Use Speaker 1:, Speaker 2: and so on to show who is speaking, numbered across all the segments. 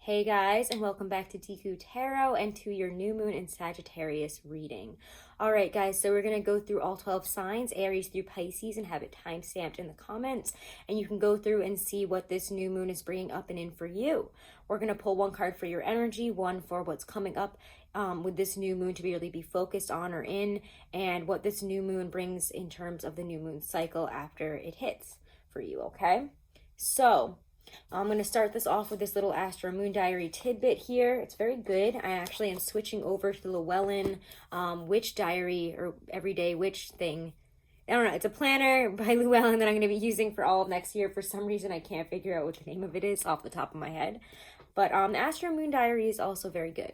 Speaker 1: Hey guys, and welcome back to Tiku Tarot and to your new moon in Sagittarius reading. All right, guys, so we're going to go through all 12 signs, Aries through Pisces, and have it time-stamped in the comments. And you can go through and see what this new moon is bringing up and in for you. We're going to pull one card for your energy, one for what's coming up with this new moon to really be focused on or in, and what this new moon brings in terms of the new moon cycle after it hits for you, okay? So I'm going to start this off with this little Astro Moon Diary tidbit here. It's very good. I actually am switching over to the Llewellyn Witch Diary or Everyday Witch thing. I don't know. It's a planner by Llewellyn that I'm going to be using for all of next year. For some reason, I can't figure out what the name of it is off the top of my head. But the Astro Moon Diary is also very good.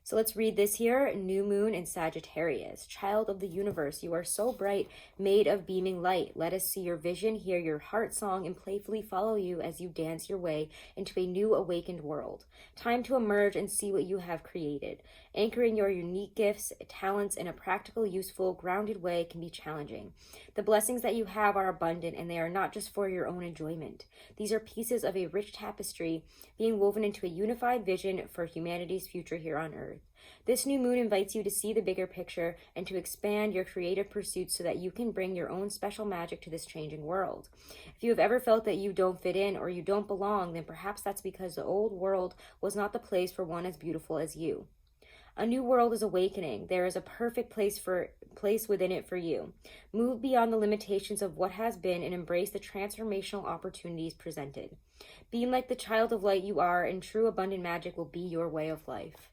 Speaker 1: So let's read this here. New moon in Sagittarius. Child of the universe, you are so bright, made of beaming light. Let us see your vision, hear your heart song, and playfully follow you as you dance your way into a new awakened world. Time to emerge and see what you have created. Anchoring your unique gifts, talents in a practical, useful, grounded way can be challenging. The blessings that you have are abundant, and they are not just for your own enjoyment. These are pieces of a rich tapestry being woven into a unified vision for humanity's future here on Earth. This new moon invites you to see the bigger picture and to expand your creative pursuits so that you can bring your own special magic to this changing world. If you have ever felt that you don't fit in or you don't belong, then perhaps that's because the old world was not the place for one as beautiful as you. A new world is awakening. There is a perfect place within it for you. Move beyond the limitations of what has been and embrace the transformational opportunities presented. Being like the child of light you are, and true abundant magic will be your way of life.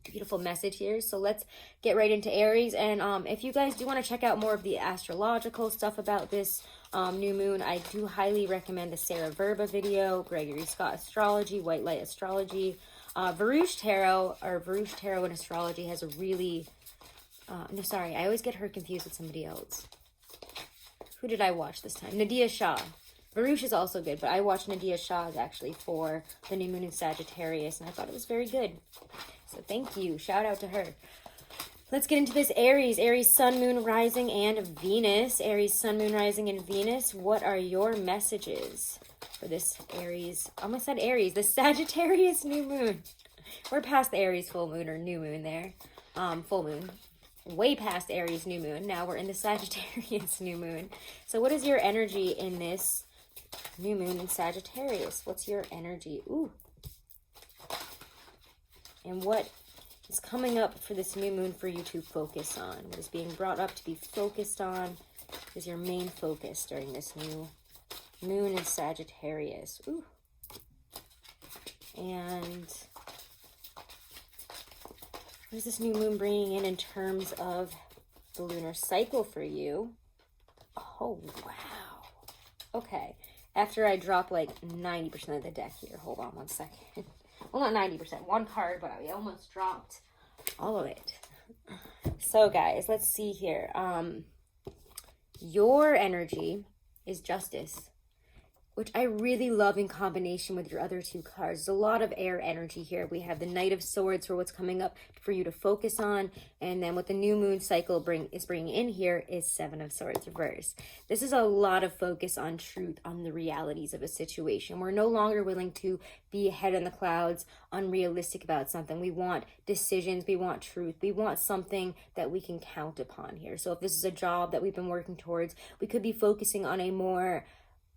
Speaker 1: Beautiful message here. So let's get right into Aries. And if you guys do want to check out more of the astrological stuff about this new moon, I do highly recommend the Sarah Verba video, Gregory Scott Astrology, White Light Astrology. Varouche Tarot and Astrology has a really no, sorry, I always get her confused with somebody else. Who did I watch this time? Nadia Shah. Varouche is also good, but I watched Nadia Shah's actually for the new moon in Sagittarius, and I thought it was very good. So thank you. Shout out to her. Let's get into this Aries. Aries, Sun, Moon, Rising, and Venus. Aries, Sun, Moon, Rising, and Venus. What are your messages for this Aries? I almost said Aries. The Sagittarius new moon. We're past the Aries full moon or new moon there. Full moon. Way past Aries new moon. Now we're in the Sagittarius new moon. So what is your energy in this new moon in Sagittarius? What's your energy? Ooh. And what is coming up for this new moon for you to focus on? What is being brought up to be focused on is your main focus during this new moon in Sagittarius. Ooh. And what is this new moon bringing in terms of the lunar cycle for you? Oh, wow. Okay. After I drop like 90% of the deck here. Hold on one second. Well, not 90%, one card, but I almost dropped all of it. So, guys, let's see here. Your energy is Justice, which I really love in combination with your other two cards. There's a lot of air energy here. We have the Knight of Swords for what's coming up for you to focus on. And then what the new moon cycle is bringing in here is Seven of Swords reverse. This is a lot of focus on truth, on the realities of a situation. We're no longer willing to be head in the clouds, unrealistic about something. We want decisions. We want truth. We want something that we can count upon here. So if this is a job that we've been working towards, we could be focusing on a more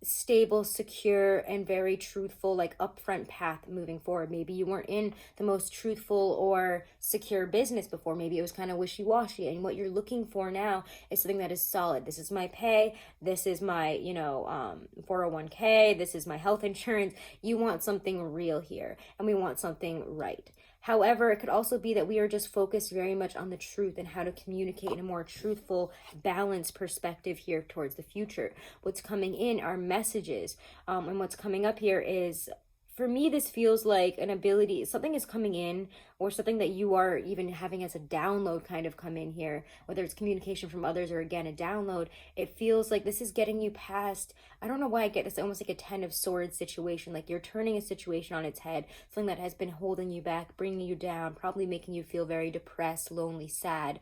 Speaker 1: stable, secure, and very truthful, like upfront path moving forward. Maybe you weren't in the most truthful or secure business before. Maybe it was kind of wishy-washy, and what you're looking for now is something that is solid. This is my pay. This is my, 401k. This is my health insurance. You want something real here, and we want something right. However, it could also be that we are just focused very much on the truth and how to communicate in a more truthful, balanced perspective here towards the future. What's coming in are messages. And what's coming up here is, for me, this feels like an ability, something is coming in, or something that you are even having as a download kind of come in here, whether it's communication from others or, again, a download. It feels like this is getting you past, I don't know why I get this, almost like a Ten of Swords situation, like you're turning a situation on its head, something that has been holding you back, bringing you down, probably making you feel very depressed, lonely, sad,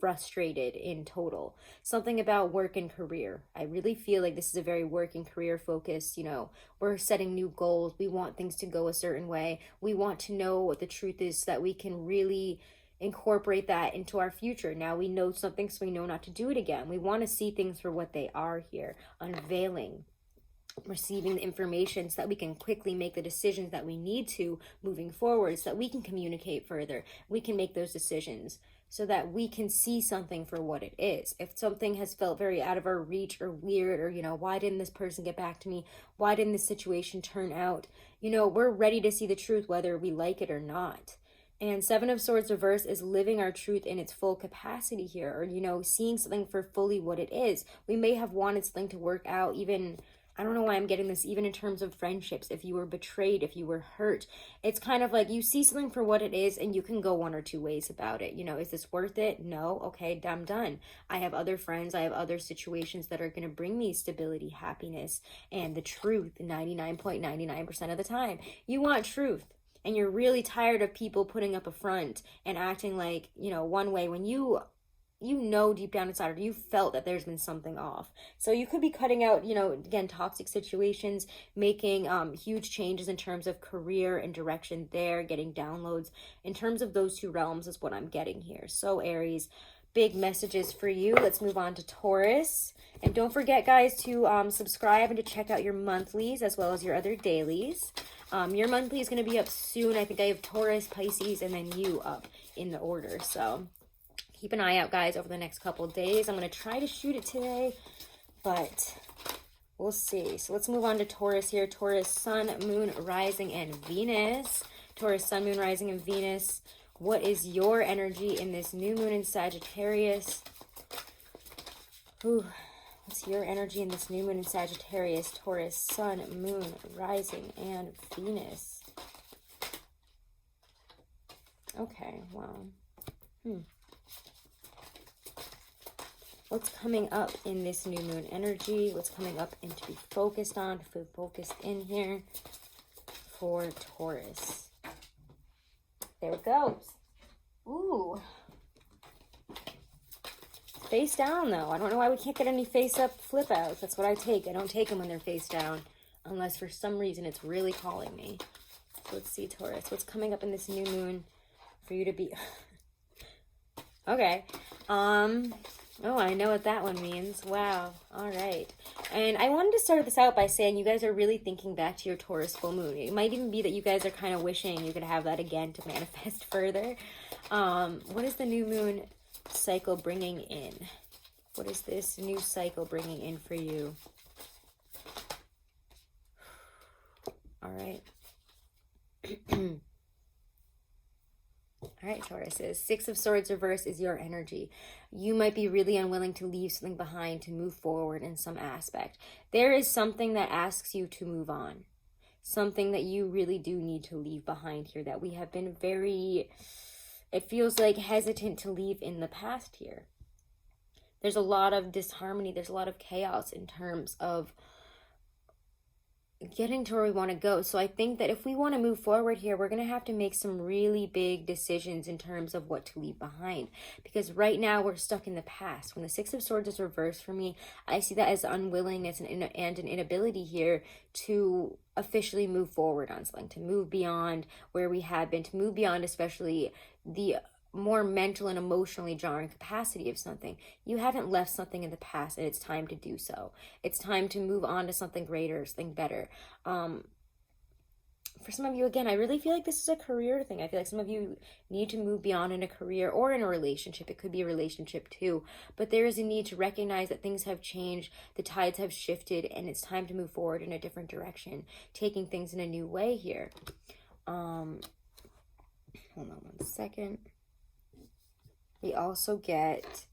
Speaker 1: frustrated in total. Something about work and career. I really feel like this is a very work and career focused, you know, we're setting new goals. We want things to go a certain way. We want to know what the truth is so that we can really incorporate that into our future. Now we know something, so we know not to do it again. We want to see things for what they are here, unveiling, receiving the information so that we can quickly make the decisions that we need to moving forward, so that we can communicate further. We can make those decisions so that we can see something for what it is. If something has felt very out of our reach or weird, or, you know, why didn't this person get back to me? Why didn't this situation turn out? You know, we're ready to see the truth whether we like it or not. And Seven of Swords reverse is living our truth in its full capacity here, or, you know, seeing something for fully what it is. We may have wanted something to work out, even, I don't know why I'm getting this, even in terms of friendships. If you were betrayed, if you were hurt, it's kind of like you see something for what it is and you can go one or two ways about it. You know, is this worth it? No. Okay, I'm done. I have other friends. I have other situations that are going to bring me stability, happiness, and the truth 99.99% of the time. You want truth. And you're really tired of people putting up a front and acting like, you know, one way when you know deep down inside, or you felt that there's been something off. So you could be cutting out, you know, again, toxic situations, making huge changes in terms of career and direction there, getting downloads. In terms of those two realms is what I'm getting here. So Aries, big messages for you. Let's move on to Taurus. And don't forget, guys, to subscribe and to check out your monthlies as well as your other dailies. Your monthly is going to be up soon. I think I have Taurus, Pisces, and then you up in the order. So keep an eye out, guys, over the next couple days. I'm going to try to shoot it today, but we'll see. So let's move on to Taurus here. Taurus, Sun, Moon, Rising, and Venus. Taurus, Sun, Moon, Rising, and Venus. What is your energy in this new moon in Sagittarius? Ooh. What's your energy in this new moon in Sagittarius? Taurus, Sun, Moon, Rising, and Venus. Okay, wow. What's coming up in this new moon energy? What's coming up and to be focused on, to be focused in here for Taurus? There it goes. Ooh. Face down, though. I don't know why we can't get any face-up flip-outs. That's what I take. I don't take them when they're face down, unless for some reason it's really calling me. So let's see, Taurus. What's coming up in this new moon for you to be... Okay. Oh, I know what that one means. Wow. All right. And I wanted to start this out by saying you guys are really thinking back to your Taurus full moon. It might even be that you guys are kind of wishing you could have that again to manifest further. What is the new moon cycle bringing in? What is this new cycle bringing in for you? All right. All right, Tauruses. Six of Swords reverse is your energy. You might be really unwilling to leave something behind to move forward in some aspect. There is something that asks you to move on. Something that you really do need to leave behind here that we have been very... It feels like hesitant to leave in the past here. There's a lot of disharmony. There's a lot of chaos in terms of getting to where we want to go. So I think that if we want to move forward here, we're going to have to make some really big decisions in terms of what to leave behind. Because right now we're stuck in the past. When the Six of Swords is reversed for me, I see that as unwillingness and an inability here to officially move forward on something, to move beyond where we had been, to move beyond especially the more mental and emotionally jarring capacity of something. You haven't left something in the past, and it's time to do so. It's time to move on to something greater, something better. For some of you, again, I really feel like this is a career thing. I feel like some of you need to move beyond in a career or in a relationship. It could be a relationship too. But there is a need to recognize that things have changed, the tides have shifted, and it's time to move forward in a different direction, taking things in a new way here. Hold on one second. We also get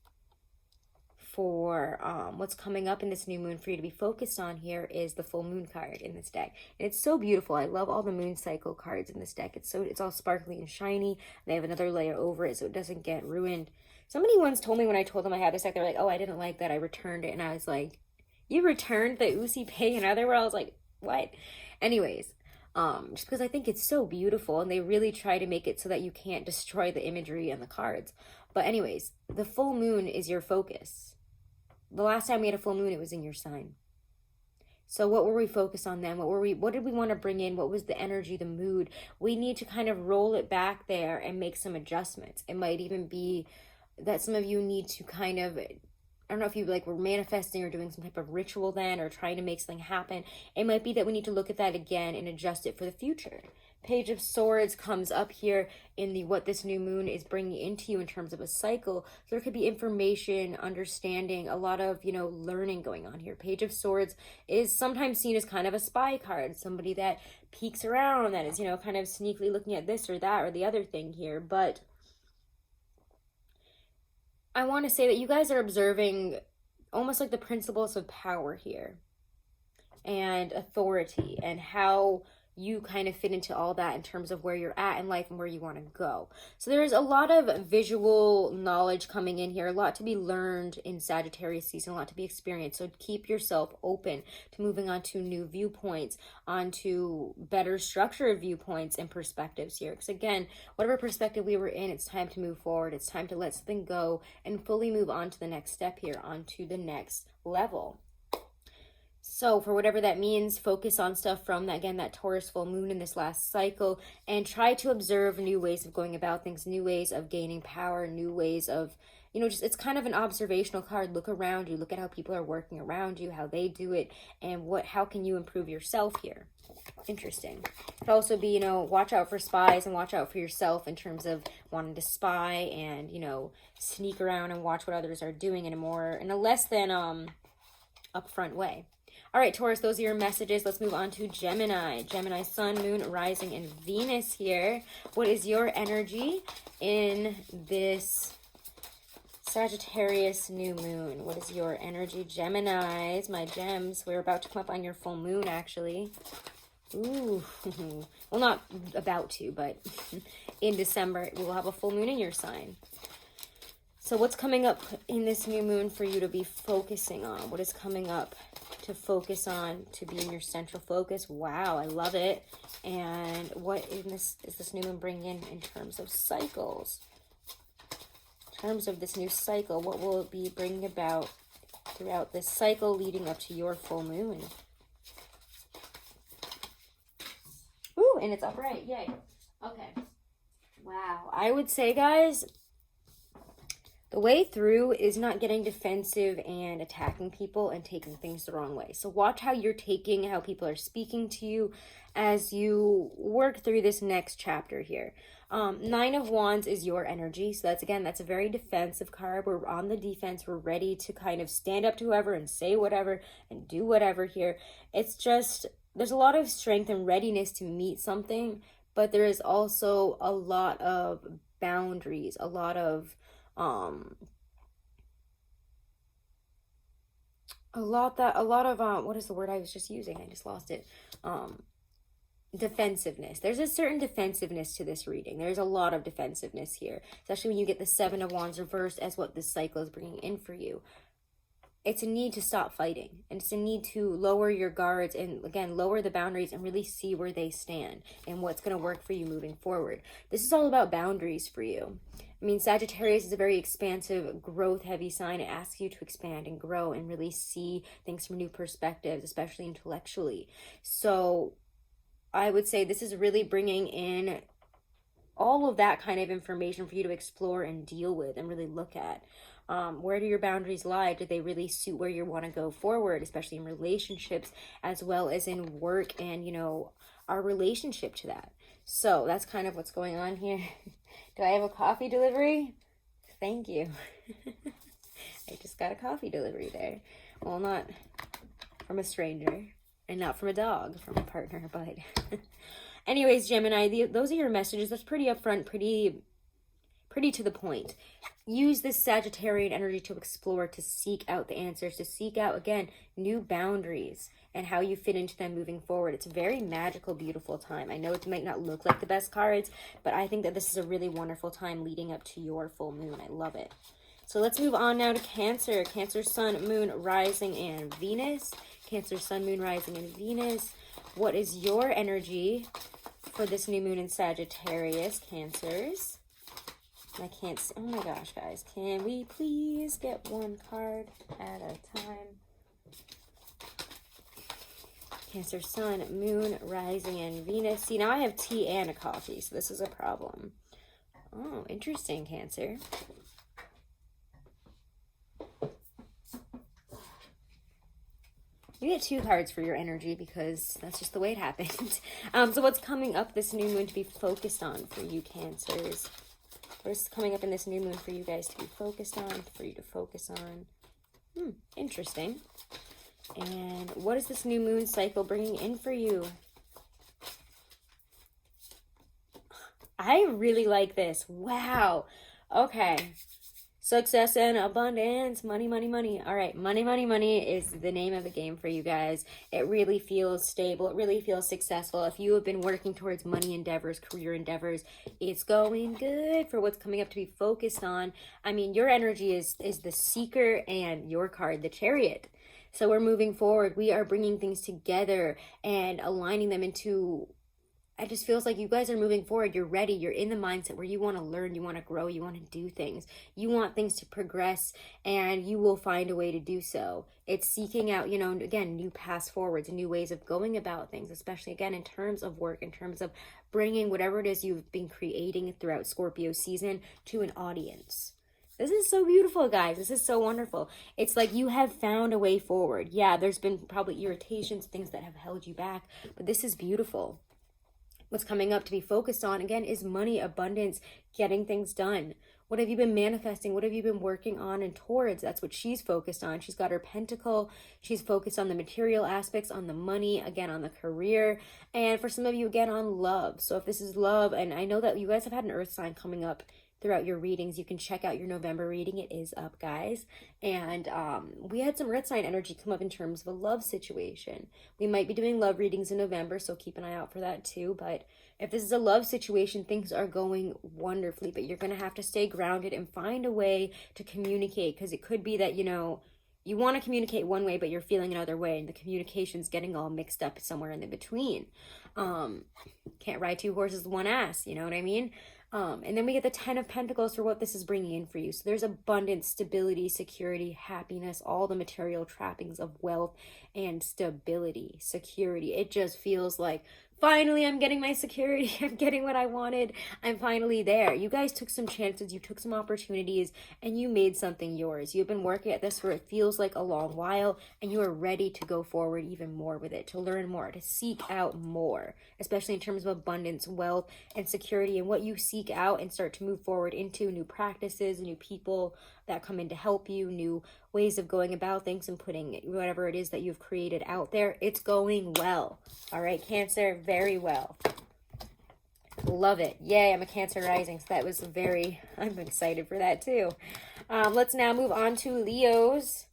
Speaker 1: for what's coming up in this new moon for you to be focused on here is the full moon card in this deck. And it's so beautiful. I love all the moon cycle cards in this deck. It's all sparkly and shiny. They have another layer over it so it doesn't get ruined. Somebody once told me when I told them I had this deck, they're like, oh, I didn't like that. I returned it. And I was like, you returned the Usi Pay and Otherworld? I was like, what? Anyways, just because I think it's so beautiful, and they really try to make it so that you can't destroy the imagery and the cards. But anyways, the full moon is your focus. The last time we had a full moon, it was in your sign. So what were we focused on then? What did we want to bring in? What was the energy, the mood? We need to kind of roll it back there and make some adjustments. It might even be that some of you need to kind of, I don't know if you like were manifesting or doing some type of ritual then, or trying to make something happen. It might be that we need to look at that again and adjust it for the future. Page of Swords comes up here in the what this new moon is bringing into you in terms of a cycle. So there could be information, understanding, a lot of, you know, learning going on here. Page of Swords is sometimes seen as kind of a spy card, somebody that peeks around, that is, you know, kind of sneakily looking at this or that or the other thing here. But I want to say that you guys are observing almost like the principles of power here and authority, and how you kind of fit into all that in terms of where you're at in life and where you want to go. So there's a lot of visual knowledge coming in here, a lot to be learned in Sagittarius season, a lot to be experienced. So keep yourself open to moving on to new viewpoints, onto better structured viewpoints and perspectives here. Because again, whatever perspective we were in, it's time to move forward. It's time to let something go and fully move on to the next step here, onto the next level. So for whatever that means, focus on stuff from, again, that Taurus full moon in this last cycle, and try to observe new ways of going about things, new ways of gaining power, new ways of, you know, just, it's kind of an observational card. Look around you, look at how people are working around you, how they do it, and how can you improve yourself here. Interesting. It could also be, you know, watch out for spies and watch out for yourself in terms of wanting to spy and, you know, sneak around and watch what others are doing in a less than upfront way. All right, Taurus, those are your messages. Let's move on to Gemini. Gemini, Sun, Moon, Rising, and Venus here. What is your energy in this Sagittarius new moon? What is your energy, Geminis, my gems? We're about to come up on your full moon, actually. Ooh. Well, not about to, but in December, we'll have a full moon in your sign. So what's coming up in this new moon for you to be focusing on? What is coming up to focus on, to be in your central focus? Wow, I love it. And what is this new moon bringing in terms of cycles? In terms of this new cycle, what will it be bringing about throughout this cycle leading up to your full moon? Ooh, and it's upright. Yay. Okay. Wow. I would say, guys, the way through is not getting defensive and attacking people and taking things the wrong way. So watch how you're taking, how people are speaking to you as you work through this next chapter here. Nine of Wands is your energy. So that's a very defensive card. We're on the defense. We're ready to kind of stand up to whoever and say whatever and do whatever here. It's just, there's a lot of strength and readiness to meet something, but there is also a lot of boundaries, a lot of what is the word I was just using? I just lost it. Defensiveness. There's a certain defensiveness to this reading. There's a lot of defensiveness here, especially when you get the Seven of Wands reversed as what this cycle is bringing in for you. It's a need to stop fighting, and it's a need to lower your guards and, again, lower the boundaries and really see where they stand and what's going to work for you moving forward. This is all about boundaries for you. I mean, Sagittarius is a very expansive, growth-heavy sign. It asks you to expand and grow and really see things from new perspectives, especially intellectually. So I would say this is really bringing in all of that kind of information for you to explore and deal with and really look at. Where do your boundaries lie? Do they really suit where you want to go forward, especially in relationships as well as in work and, you know, our relationship to that? So that's kind of what's going on here. Do I have a coffee delivery? Thank you. I just got a coffee delivery there. Well, not from a stranger and not from a dog, from a partner, but anyways, Gemini, those are your messages. That's pretty upfront, pretty to the point. Use this Sagittarian energy to explore, to seek out the answers, to seek out, again, new boundaries and how you fit into them moving forward. It's a very magical, beautiful time. I know it might not look like the best cards, but I think that this is a really wonderful time leading up to your full moon. I love it. So let's move on now to Cancer. Cancer, Sun, Moon, Rising, and Venus. Cancer, Sun, Moon, Rising, and Venus. What is your energy for this new moon in Sagittarius, Cancers? I can't see. Oh my gosh, guys. Can we please get one card at a time? Cancer, Sun, Moon, Rising, and Venus. See, now I have tea and a coffee, so this is a problem. Oh, interesting, Cancer. You get 2 cards for your energy because that's just the way it happened. So what's coming up this new moon to be focused on for you, Cancers? What's coming up in this new moon for you guys to be focused on, for you to focus on? Interesting. And what is this new moon cycle bringing in for you? I really like this. Wow. Okay. Success and abundance. Money, money, money. All right. Money, money, money is the name of the game for you guys. It really feels stable. It really feels successful. If you have been working towards money endeavors, career endeavors, it's going good for what's coming up to be focused on. I mean, your energy is the Seeker and your card, the Chariot. So we're moving forward. We are bringing things together and aligning them into... It just feels like you guys are moving forward. You're ready. You're in the mindset where you want to learn, you want to grow, you want to do things. You want things to progress, and you will find a way to do so. It's seeking out, again, new paths forwards and new ways of going about things, especially, again, in terms of work, in terms of bringing whatever it is you've been creating throughout Scorpio season to an audience. This is so beautiful, guys. This is so wonderful. It's like you have found a way forward. Yeah, there's been probably irritations, things that have held you back, but this is beautiful. What's coming up to be focused on, again, is money, abundance, getting things done. What have you been manifesting? What have you been working on and towards? That's what she's focused on. She's got her pentacle. She's focused on the material aspects, on the money, again, on the career. And for some of you, again, on love. So if this is love, and I know that you guys have had an earth sign coming up throughout your readings. You can check out your November reading. It is up, guys. And we had some earth sign energy come up in terms of a love situation. We might be doing love readings in November, so keep an eye out for that too. But if this is a love situation, things are going wonderfully, but you're going to have to stay grounded and find a way to communicate, because it could be that, you want to communicate one way, but you're feeling another way, and the communication's getting all mixed up somewhere in the between. Can't ride 2 horses with one ass, you know what I mean? And then we get the 10 of Pentacles for what this is bringing in for you. So there's abundance, stability, security, happiness, all the material trappings of wealth and stability, security. It just feels like, finally, I'm getting my security. I'm getting what I wanted. I'm finally there. You guys took some chances. You took some opportunities, and you made something yours. You've been working at this for it feels like a long while, and you are ready to go forward even more with it, to learn more, to seek out more, especially in terms of abundance, wealth, and security, and what you seek out and start to move forward into new practices, new people that come in to help you, new ways of going about things and putting whatever it is that you've created out there. It's going well. All right, Cancer, very well. Love it. Yay, I'm a Cancer rising, so that was I'm excited for that too. Let's now move on to Leos.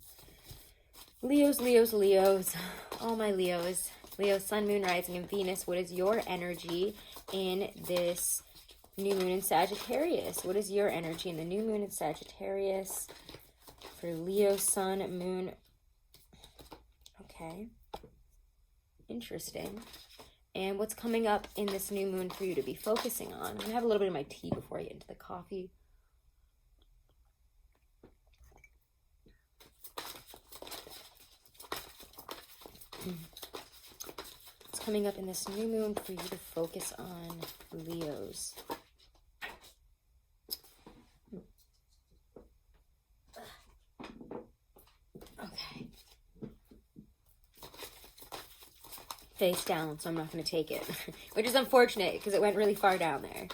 Speaker 1: Leos. All my Leos. Leo, Sun, Moon, Rising, and Venus. What is your energy in this new moon in Sagittarius? What is your energy in the new moon in Sagittarius for Leo, Sun, Moon? Okay. Interesting. And what's coming up in this new moon for you to be focusing on? I'm going to have a little bit of my tea before I get into the coffee. What's coming up in this new moon for you to focus on, Leos? Okay. Face down, so I'm not going to take it, which is unfortunate because it went really far down there.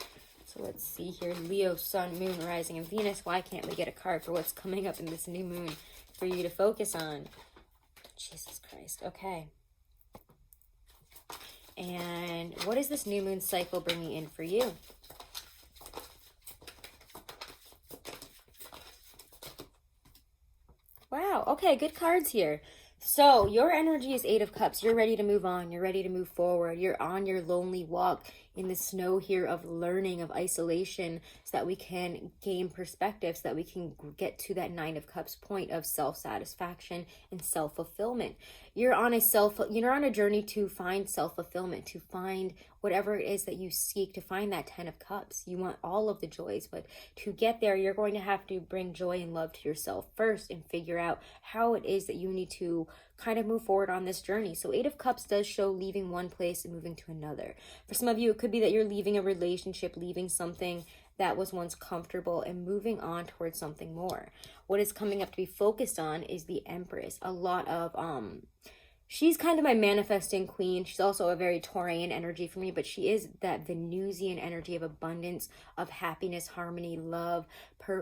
Speaker 1: So let's see here. Leo, Sun, Moon, Rising, and Venus. Why can't we get a card for what's coming up in this new moon for you to focus on? Jesus Christ. Okay. And what is this new moon cycle bringing in for you? Wow. Okay, good cards here. So your energy is 8 of Cups. You're ready to move on. You're ready to move forward. You're on your lonely walk in the snow here of learning, of isolation, so that we can gain perspective, so that we can get to that 9 of Cups point of self-satisfaction and self-fulfillment. You're on a journey to find self-fulfillment, to find whatever it is that you seek to find that 10 of Cups. You want all of the joys, but to get there, you're going to have to bring joy and love to yourself first and figure out how it is that you need to kind of move forward on this journey. So 8 of Cups does show leaving one place and moving to another. For some of you, it could be that you're leaving a relationship, leaving something that was once comfortable and moving on towards something more. What is coming up to be focused on is the Empress. A lot of she's kind of my manifesting queen. She's also a very Taurian energy for me, but she is that Venusian energy of abundance, of happiness, harmony, love,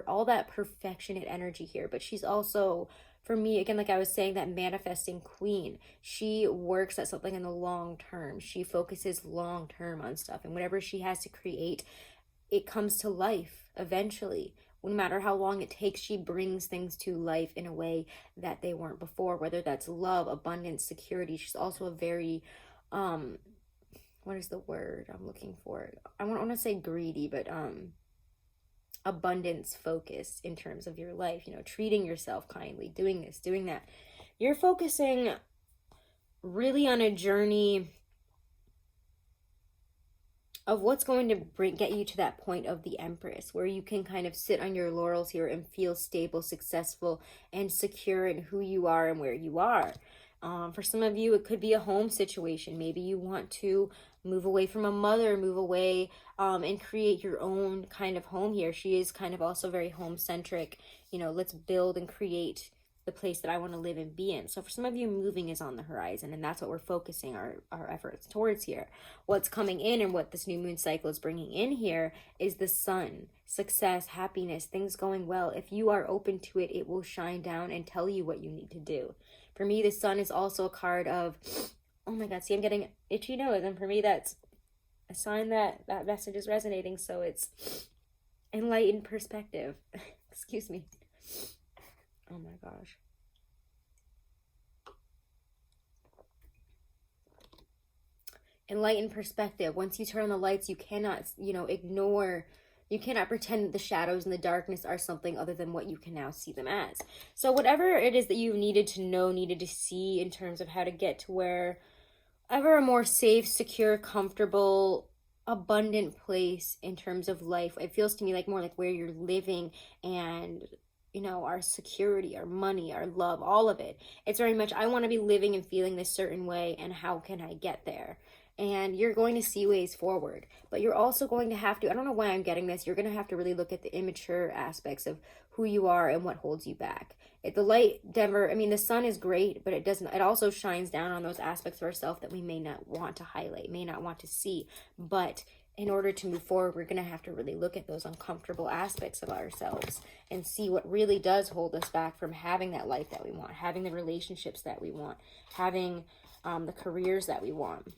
Speaker 1: all that perfectionate energy here. But she's also, for me, again, like I was saying, that manifesting queen. She works at something in the long term. She focuses long term on stuff, and whatever she has to create, it comes to life eventually. No matter how long it takes, she brings things to life in a way that they weren't before, whether that's love, abundance, security. She's also a very, what is the word I'm looking for? I want to say greedy, but abundance focused in terms of your life, you know, treating yourself kindly, doing this, doing that. You're focusing really on a journey of what's going to get you to that point of the Empress, where you can kind of sit on your laurels here and feel stable, successful, and secure in who you are and where you are. For some of you, it could be a home situation. Maybe you want to move away from a mother, move away and create your own kind of home here. She is kind of also very home-centric. You know, let's build and create the place that I want to live and be in. So for some of you, moving is on the horizon, and that's what we're focusing our efforts towards here. What's coming in and what this new moon cycle is bringing in here is the sun, success, happiness, things going well. If you are open to it, it will shine down and tell you what you need to do. For me, the sun is also a card of, oh my God, see, I'm getting itchy nose, and for me, that's a sign that that message is resonating. So it's enlightened perspective. Excuse me. Oh my gosh. Enlightened perspective. Once you turn on the lights, you cannot, ignore, you cannot pretend that the shadows and the darkness are something other than what you can now see them as. So whatever it is that you needed to know, needed to see in terms of how to get to wherever a more safe, secure, comfortable, abundant place in terms of life, it feels to me like more like where you're living and our security, our money, our love, all of it. It's very much, I want to be living and feeling this certain way, and how can I get there? And you're going to see ways forward, but you're also going to have to, I don't know why I'm getting this, you're going to have to really look at the immature aspects of who you are and what holds you back. The sun is great, but it also shines down on those aspects of ourselves that we may not want to highlight, may not want to see. But in order to move forward, we're going to have to really look at those uncomfortable aspects of ourselves and see what really does hold us back from having that life that we want, having the relationships that we want, having the careers that we want.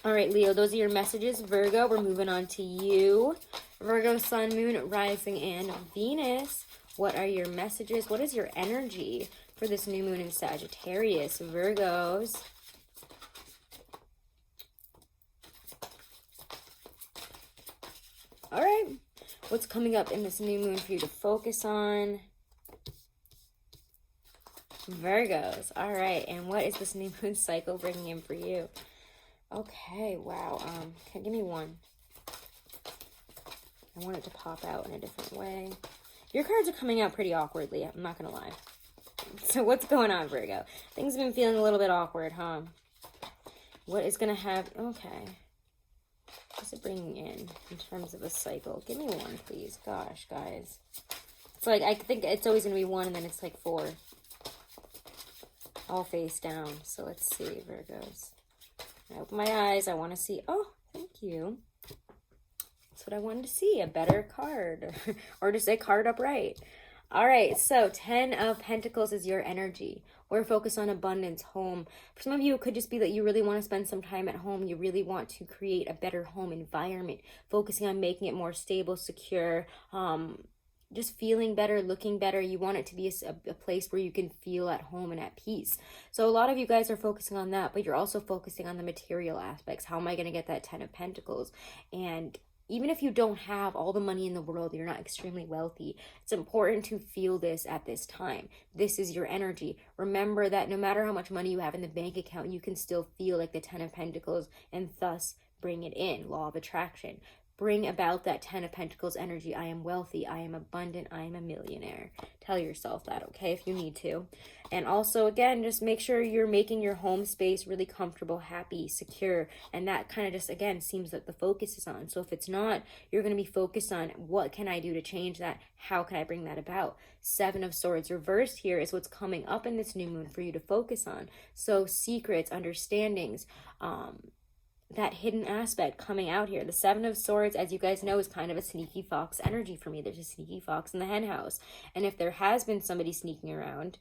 Speaker 1: All right, Leo, those are your messages. Virgo, we're moving on to you. Virgo, sun, moon, rising, and Venus. What are your messages? What is your energy for this new moon in Sagittarius? Virgos. All right, what's coming up in this new moon for you to focus on? Virgos. All right, and what is this new moon cycle bringing in for you? Okay, wow. Give me one. I want it to pop out in a different way. Your cards are coming out pretty awkwardly, I'm not going to lie. So what's going on, Virgo? Things have been feeling a little bit awkward, huh? What is going to have... Okay. What's it bringing in terms of a cycle? Give me one, please. Gosh, guys. It's like, I think it's always going to be one, and then it's like 4. All face down. So let's see, Virgos. I open my eyes. I want to see. Oh, thank you. That's what I wanted to see. A better card. Or to say card upright. All right, so 10 of Pentacles is your energy. We're focused on abundance, home. For some of you, it could just be that you really want to spend some time at home. You really want to create a better home environment, focusing on making it more stable, secure, just feeling better, looking better. You want it to be a place where you can feel at home and at peace. So a lot of you guys are focusing on that, but you're also focusing on the material aspects. How am I going to get that 10 of Pentacles? And even if you don't have all the money in the world, you're not extremely wealthy, it's important to feel this at this time. This is your energy. Remember that no matter how much money you have in the bank account, you can still feel like the 10 of Pentacles and thus bring it in. Law of attraction. Bring about that 10 of Pentacles energy. I am wealthy. I am abundant. I am a millionaire. Tell yourself that, okay, if you need to. And also, again, just make sure you're making your home space really comfortable, happy, secure. And that kind of just, again, seems that the focus is on. So if it's not, you're going to be focused on what can I do to change that? How can I bring that about? 7 of Swords reversed here is what's coming up in this new moon for you to focus on. So secrets, understandings, that hidden aspect coming out here. The 7 of Swords, as you guys know, is kind of a sneaky fox energy for me. There's a sneaky fox in the hen house. And if there has been somebody sneaking around,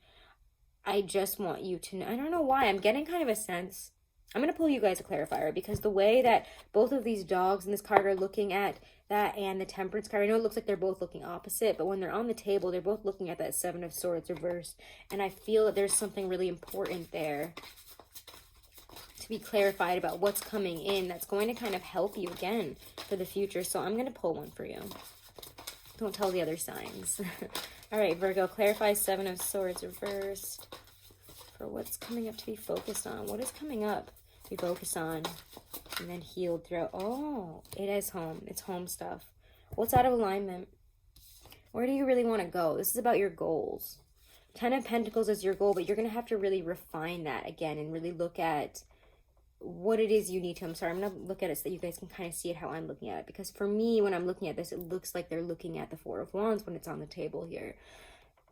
Speaker 1: I just want you to know. I don't know why. I'm getting kind of a sense. I'm going to pull you guys a clarifier, because the way that both of these dogs in this card are looking at that and the Temperance card, I know it looks like they're both looking opposite, but when they're on the table, they're both looking at that 7 of Swords reversed. And I feel that there's something really important there to be clarified about what's coming in that's going to kind of help you again for the future. So I'm going to pull one for you. Don't tell the other signs. All right, Virgo, clarify 7 of Swords reversed for what's coming up to be focused on. What is coming up to be focused on and then healed throughout? Oh, it is home. It's home stuff. What's out of alignment? Where do you really want to go? This is about your goals. 10 of Pentacles is your goal, but you're going to have to really refine that again and really look at what it is you need to. I'm sorry, I'm going to look at it so that you guys can kind of see it how I'm looking at it. Because for me, when I'm looking at this, it looks like they're looking at the 4 of Wands when it's on the table here.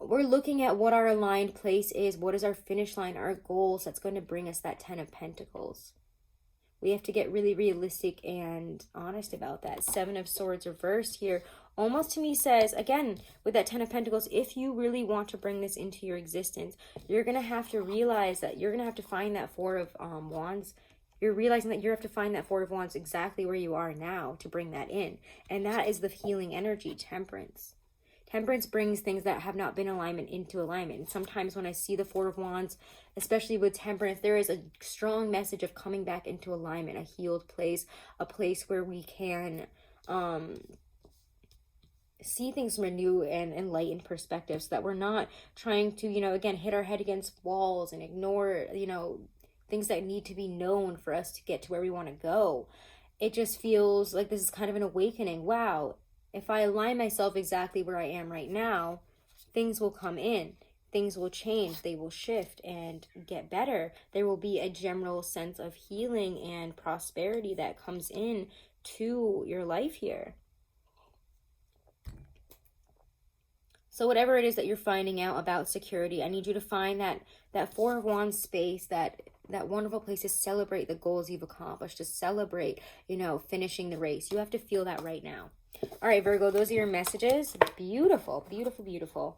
Speaker 1: We're looking at what our aligned place is. What is our finish line, our goals that's going to bring us that 10 of Pentacles. We have to get really realistic and honest about that. 7 of Swords reversed here almost to me says, again, with that 10 of Pentacles, if you really want to bring this into your existence, you're going to have to realize that you're going to have to find that 4 of Wands. You're realizing that you have to find that 4 of Wands exactly where you are now to bring that in. And that is the healing energy, Temperance. Temperance brings things that have not been alignment into alignment. And sometimes when I see the 4 of Wands, especially with Temperance, there is a strong message of coming back into alignment, a healed place, a place where we can see things from a new and enlightened perspective, so that we're not trying to, again, hit our head against walls and ignore, things that need to be known for us to get to where we want to go. It just feels like this is kind of an awakening. Wow, if I align myself exactly where I am right now, things will come in, things will change, they will shift and get better. There will be a general sense of healing and prosperity that comes in to your life here. So whatever it is that you're finding out about security, I need you to find that 4 of Wands space, that wonderful place to celebrate the goals you've accomplished, to celebrate, finishing the race. You have to feel that right now. All right, Virgo, those are your messages. Beautiful, beautiful, beautiful.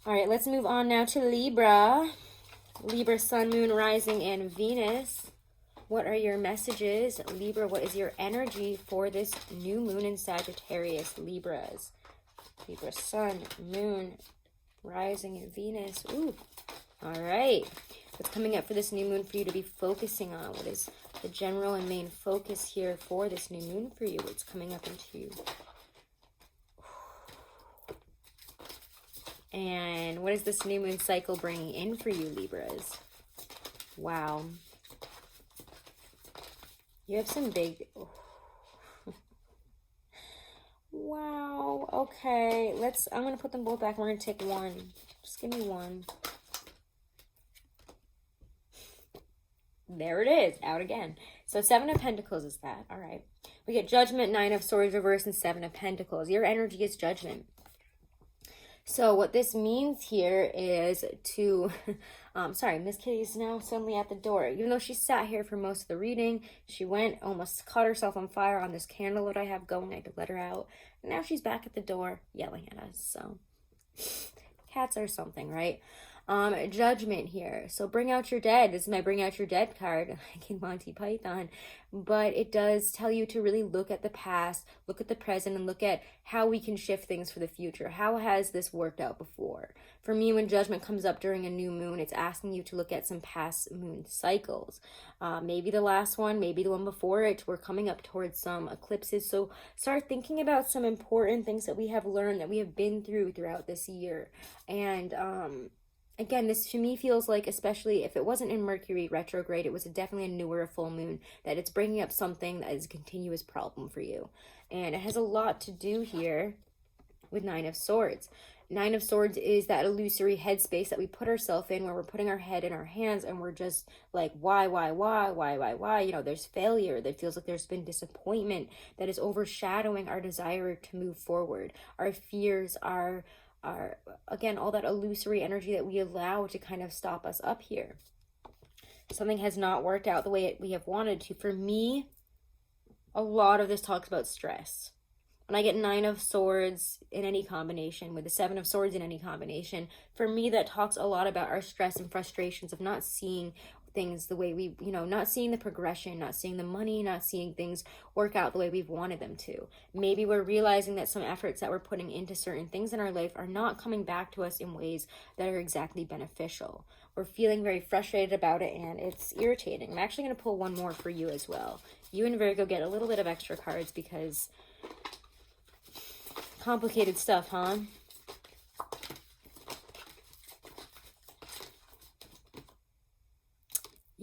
Speaker 1: All right, let's move on now to Libra. Libra, Sun, Moon, Rising, and Venus. What are your messages? Libra, what is your energy for this new moon in Sagittarius, Libras? Libra, Sun, Moon, Rising, and Venus. Ooh, all right. What's coming up for this new moon for you to be focusing on? What is the general and main focus here for this new moon for you? What's coming up into you? And what is this new moon cycle bringing in for you, Libras? Wow. You have some big... Wow. Okay. I'm going to put them both back. We're going to take one. Just give me one. There it is. Out again. So 7 of Pentacles is that. All right. We get Judgment, 9 of Swords reversed, and 7 of Pentacles. Your energy is Judgment. So what this means here is to, sorry, Miss Kitty's now suddenly at the door. Even though she sat here for most of the reading, she almost caught herself on fire on this candle that I have going. I could let her out. And now she's back at the door yelling at us. So cats are something, right? Judgment here. So bring out your dead. This is my bring out your dead card, like in Monty Python. But it does tell you to really look at the past, look at the present, and look at how we can shift things for the future. How has this worked out before? For me, when judgment comes up during a new moon, it's asking you to look at some past moon cycles. Maybe the last one, maybe the one before it. We're coming up towards some eclipses. So start thinking about some important things that we have learned, that we have been through throughout this year. And Again, this to me feels like, especially if it wasn't in Mercury retrograde, it was definitely a newer full moon, that it's bringing up something that is a continuous problem for you. And it has a lot to do here with Nine of Swords. Nine of Swords is that illusory headspace that we put ourselves in, where we're putting our head in our hands and we're just like, why? You know, there's failure. That feels like there's been disappointment that is overshadowing our desire to move forward. Our fears, our again, all that illusory energy that we allow to kind of stop us up here. Something has not worked out the way we have wanted to. For me, a lot of this talks about stress. When I get Nine of Swords in any combination with the Seven of Swords in any combination, for me that talks a lot about our stress and frustrations of not seeing things the way we, you know, not seeing the progression, not seeing the money, not seeing things work out the way we've wanted them to. Maybe we're realizing that some efforts that we're putting into certain things in our life are not coming back to us in ways that are exactly beneficial. We're feeling very frustrated about it, and it's irritating. I'm actually going to pull one more for you as well. You and Virgo get a little bit of extra cards because complicated stuff, huh?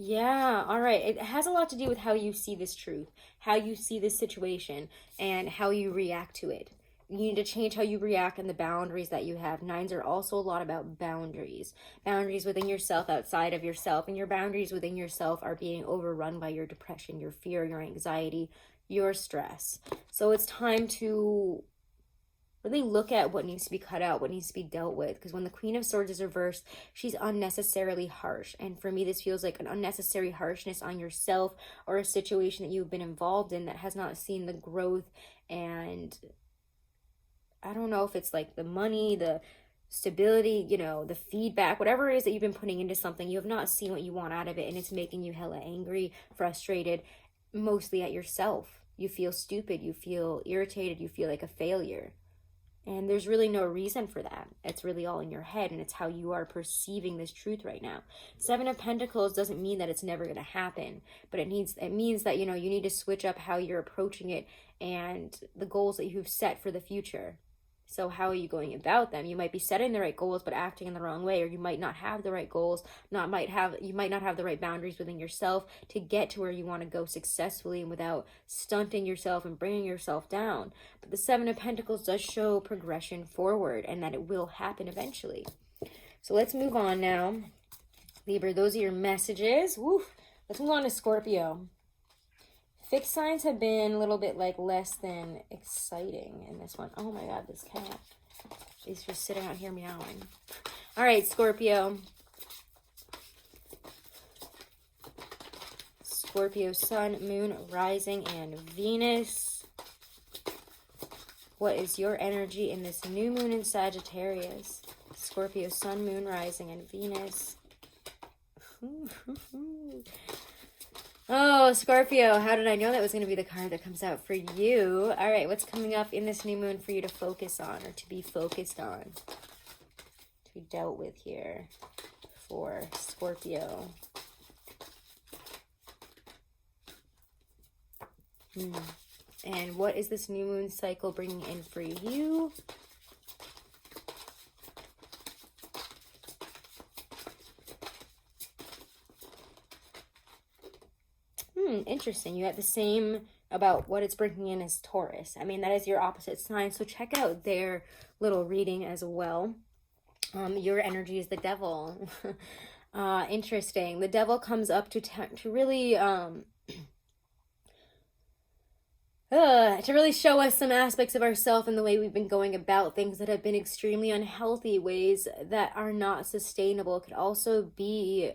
Speaker 1: Yeah, all right. It has a lot to do with how you see this truth, how you see this situation, and how you react to it. You need to change how you react and the boundaries that you have. Nines are also a lot about boundaries. Boundaries within yourself, outside of yourself, and your boundaries within yourself are being overrun by your depression, your fear, your anxiety, your stress. So it's time to really look at what needs to be cut out, what needs to be dealt with. Because when the Queen of Swords is reversed, she's unnecessarily harsh. And for me, this feels like an unnecessary harshness on yourself or a situation that you've been involved in that has not seen the growth. And I don't know if it's like the money, the stability, you know, the feedback, whatever it is that you've been putting into something, you have not seen what you want out of it. And it's making you hella angry, frustrated, mostly at yourself. You feel stupid. You feel irritated. You feel like a failure. And there's really no reason for that. It's really all in your head, and it's how you are perceiving this truth right now. Seven of Pentacles doesn't mean that it's never going to happen, but it means that, you know, you need to switch up how you're approaching it and the goals that you've set for the future. So how are you going about them? You might be setting the right goals but acting in the wrong way, or you might not have the right goals, you might not have the right boundaries within yourself to get to where you want to go successfully and without stunting yourself and bringing yourself down. But the Seven of Pentacles does show progression forward and that it will happen eventually. So let's move on now. Libra, those are your messages. Woo. Let's move on to Scorpio. Fixed signs have been a little bit like less than exciting in this one. Oh my God, this cat. She's just sitting out here meowing. All right, Scorpio. Scorpio, Sun, Moon, Rising, and Venus. What is your energy in this new moon in Sagittarius? Scorpio, Sun, Moon, Rising, and Venus. Oh, Scorpio, how did I know that was going to be the card that comes out for you? All right, what's coming up in this new moon for you to focus on or to be focused on? To be dealt with here for Scorpio. And what is this new moon cycle bringing in for you? Interesting. You have the same about what it's bringing in as Taurus. I mean, that is your opposite sign. So check out their little reading as well. Your energy is the devil. Interesting. The devil comes up to really to really show us some aspects of ourselves and the way we've been going about things that have been extremely unhealthy, ways that are not sustainable. It could also be,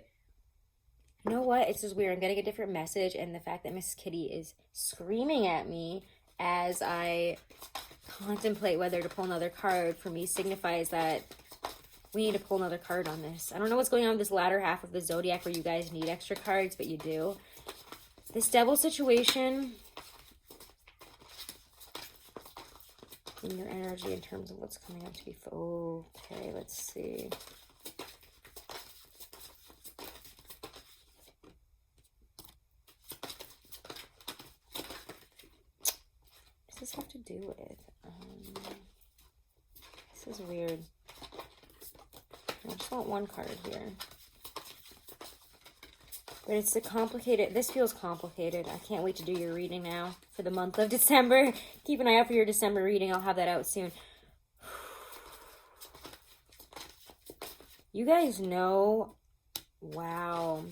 Speaker 1: you know what? It's just weird. I'm getting a different message, and the fact that Miss Kitty is screaming at me as I contemplate whether to pull another card for me signifies that we need to pull another card on this. I don't know what's going on with this latter half of the Zodiac where you guys need extra cards, but you do. This devil situation in your energy in terms of what's coming up to be. Okay, let's see. What does this have to do with? This is weird. I just want one card here. But it's a complicated, this feels complicated. I can't wait to do your reading now for the month of December. Keep an eye out for your December reading. I'll have that out soon. You guys know, wow.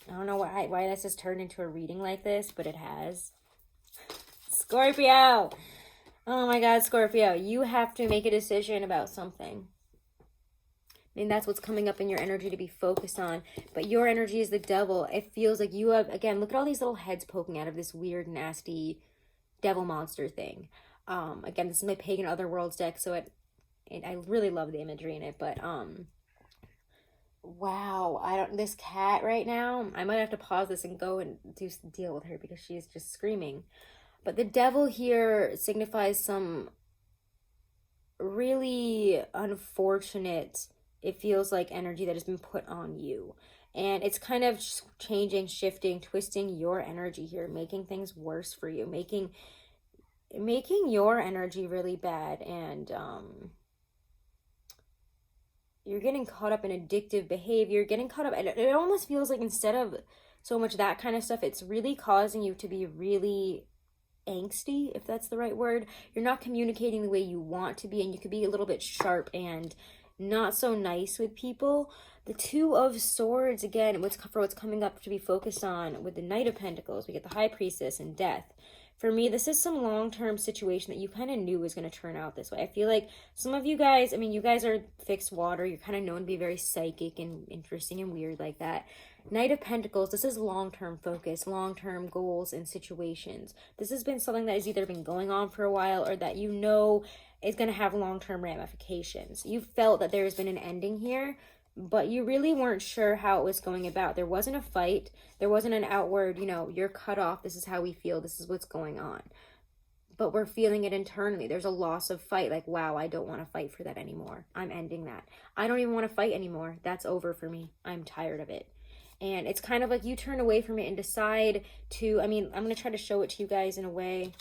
Speaker 1: I don't know why this has turned into a reading like this, but it has. Scorpio. Oh my God, Scorpio. You have to make a decision about something. I mean, that's what's coming up in your energy to be focused on. But your energy is the devil. It feels like you have, again, look at all these little heads poking out of this weird, nasty devil monster thing. Again, this is my Pagan Otherworlds deck, so I really love the imagery in it. But, wow, this cat right now, I might have to pause this and go and deal with her because she's just screaming. But the devil here signifies some really unfortunate, it feels like, energy that has been put on you. And it's kind of changing, shifting, twisting your energy here, making things worse for you, making your energy really bad. And you're getting caught up in addictive behavior, getting caught up. It almost feels like instead of so much that kind of stuff, it's really causing you to be really angsty, if that's the right word. You're not communicating the way you want to be, and you could be a little bit sharp and not so nice with people. The Two of Swords, again, what's coming up to be focused on with the Knight of Pentacles. We get the High Priestess and Death. For me, this is some long-term situation that you kind of knew was going to turn out this way. I feel like some of you guys, I mean, you guys are fixed water. You're kind of known to be very psychic and interesting and weird like that. Knight of Pentacles, this is long-term focus, long-term goals and situations. This has been something that has either been going on for a while or that you know is going to have long-term ramifications. You felt that there has been an ending here, but you really weren't sure how it was going about. There wasn't a fight. There wasn't an outward, you're cut off. This is how we feel. This is what's going on. But we're feeling it internally. There's a loss of fight. Like, wow, I don't want to fight for that anymore. I'm ending that. I don't even want to fight anymore. That's over for me. I'm tired of it. And it's kind of like you turn away from it and decide to, I'm going to try to show it to you guys in a way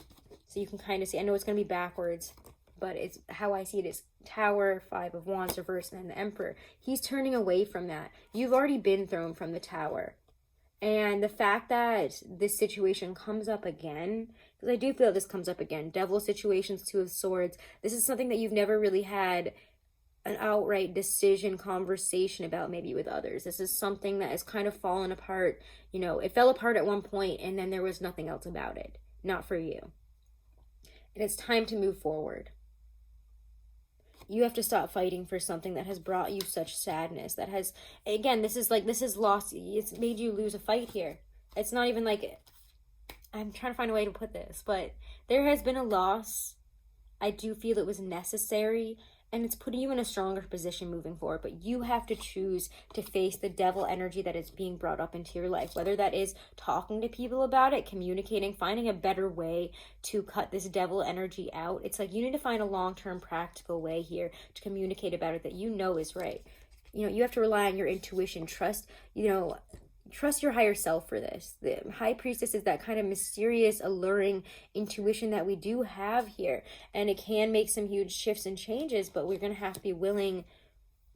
Speaker 1: so you can kind of see. I know it's going to be backwards, but it's how I see it is Tower, Five of Wands reversed, and then the Emperor. He's turning away from that. You've already been thrown from the Tower. And the fact that this situation comes up again, because I do feel this comes up again, Devil situations, Two of Swords, this is something that you've never really had an outright decision conversation about, maybe with others. This is something that has kind of fallen apart. It fell apart at one point and then there was nothing else about it. Not for you. And it's time to move forward. You have to stop fighting for something that has brought you such sadness. That has, again, this is lost. It's made you lose a fight here. It's not even like, I'm trying to find a way to put this, but there has been a loss. I do feel it was necessary, and it's putting you in a stronger position moving forward. But you have to choose to face the devil energy that is being brought up into your life, whether that is talking to people about it, communicating, finding a better way to cut this devil energy out. It's like you need to find a long-term practical way here to communicate about it that is right. You have to rely on your intuition, trust your higher self for this. The High Priestess is that kind of mysterious, alluring intuition that we do have here. And it can make some huge shifts and changes, but we're going to have to be willing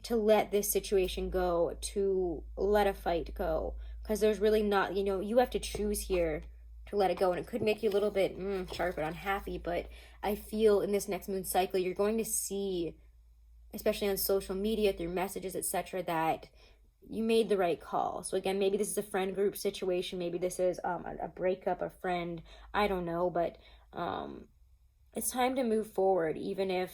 Speaker 1: to let this situation go, to let a fight go. Because there's really not, you have to choose here to let it go. And it could make you a little bit sharp and unhappy, but I feel in this next moon cycle, you're going to see, especially on social media, through messages, etc., that you made the right call. So again, maybe this is a friend group situation. Maybe this is a breakup, a friend. I don't know, but it's time to move forward, even if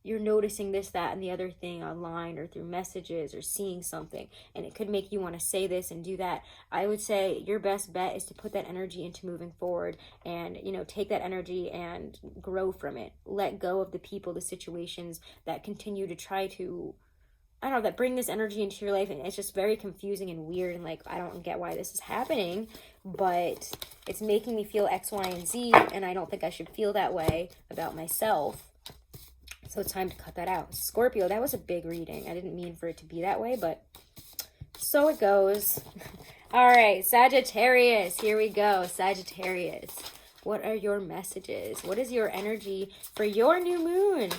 Speaker 1: you're noticing this, that, and the other thing online or through messages or seeing something, and it could make you want to say this and do that. I would say your best bet is to put that energy into moving forward and, take that energy and grow from it. Let go of the people, the situations that continue to try to, that bring this energy into your life, and it's just very confusing and weird, and I don't get why this is happening, but it's making me feel X, Y, and Z, and I don't think I should feel that way about myself. So it's time to cut that out. Scorpio, that was a big reading. I didn't mean for it to be that way, but so it goes. All right, Sagittarius, here we go. Sagittarius, what are your messages? What is your energy for your new moon?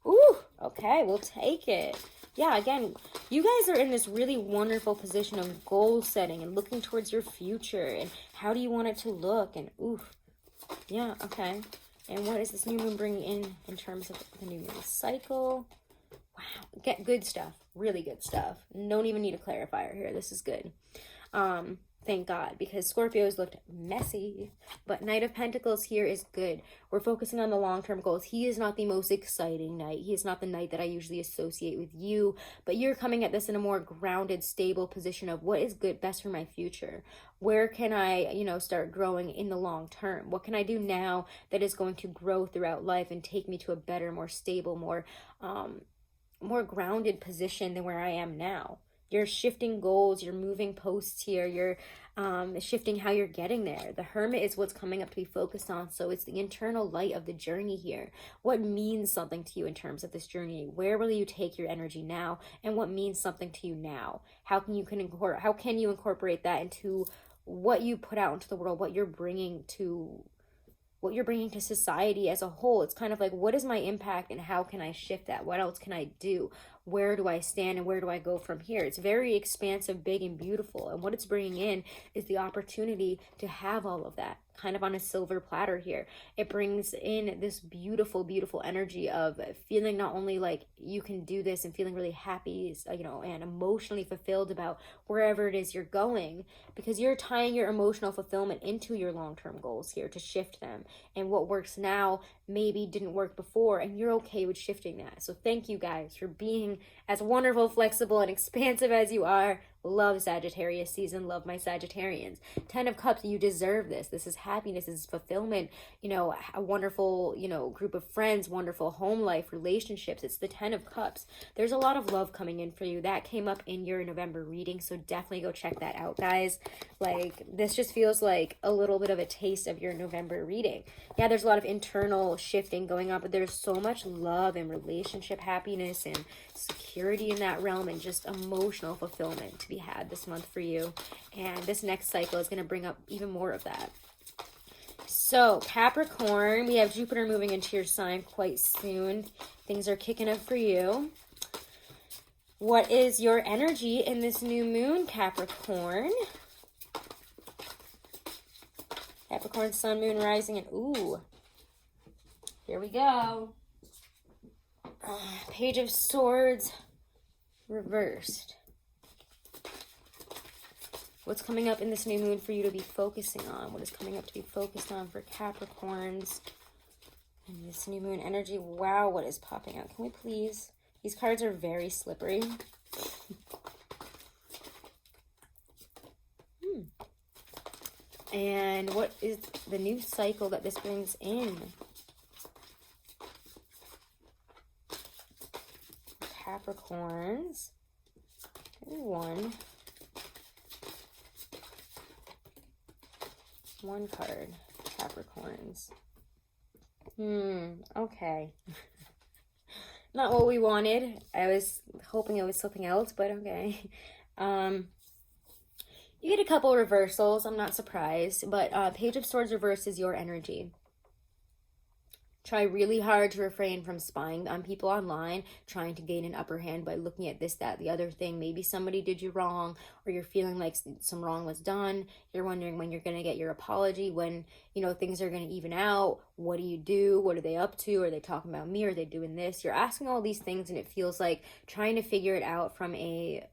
Speaker 1: Ooh, okay, we'll take it. Yeah, again, you guys are in this really wonderful position of goal setting and looking towards your future and how do you want it to look, and ooh, yeah, okay. And what is this new moon bringing in terms of the new moon cycle? Wow, get good stuff, really good stuff. Don't even need a clarifier here. This is good. Thank God, because Scorpios looked messy, but Knight of Pentacles here is good. We're focusing on the long-term goals. He is not the most exciting knight. He is not the knight that I usually associate with you, but you're coming at this in a more grounded, stable position of what is good, best for my future. Where can I, you know, start growing in the long term? What can I do now that is going to grow throughout life and take me to a better, more stable, more grounded position than where I am now? You're shifting goals, you're moving posts here, you're shifting how you're getting there. The Hermit is what's coming up to be focused on, so it's the internal light of the journey here. What means something to you in terms of this journey? Where will you take your energy now? And what means something to you now? How can you incorporate that into what you put out into the world, what you're bringing to society as a whole? It's kind of like, what is my impact and how can I shift that? What else can I do? Where do I stand and where do I go from here? It's very expansive, big, and beautiful. And what it's bringing in is the opportunity to have all of that kind of on a silver platter here. It brings in this beautiful, beautiful energy of feeling not only like you can do this and feeling really happy, you know, and emotionally fulfilled about wherever it is you're going, because you're tying your emotional fulfillment into your long-term goals here to shift them. And what works now maybe didn't work before, and you're okay with shifting that. So thank you guys for being as wonderful, flexible, and expansive as you are. Love Sagittarius season, love my Sagittarians. 10 of Cups, you deserve this. This is happiness, this is fulfillment, you know, a wonderful, you know, group of friends, wonderful home life, relationships. It's the 10 of Cups. There's a lot of love coming in for you. That came up in your November reading, so definitely go check that out, guys. Like, this just feels like a little bit of a taste of your November reading. Yeah, there's a lot of internal shifting going on, but there's so much love and relationship happiness and security in that realm and just emotional fulfillment to be had this month for you. And this next cycle is going to bring up even more of that. So Capricorn, we have Jupiter moving into your sign quite soon. Things are kicking up for you. What is your energy in this new moon, Capricorn? Capricorn, sun, moon, rising, and ooh, here we go. Page of Swords reversed. What's coming up in this new moon for you to be focusing on? What is coming up to be focused on for Capricorns? And this new moon energy, wow, what is popping out? Can we please? These cards are very slippery. And what is the new cycle that this brings in? Capricorns. One card. Capricorns. Okay. Not what we wanted. I was hoping it was something else, but okay. You get a couple reversals. I'm not surprised, but Page of Swords reverse is your energy. Try really hard to refrain from spying on people online, trying to gain an upper hand by looking at this, that, the other thing. Maybe somebody did you wrong, or you're feeling like some wrong was done. You're wondering when you're going to get your apology, when, you know, things are going to even out. What do you do? What are they up to? Are they talking about me? Are they doing this? You're asking all these things, and it feels like trying to figure it out from a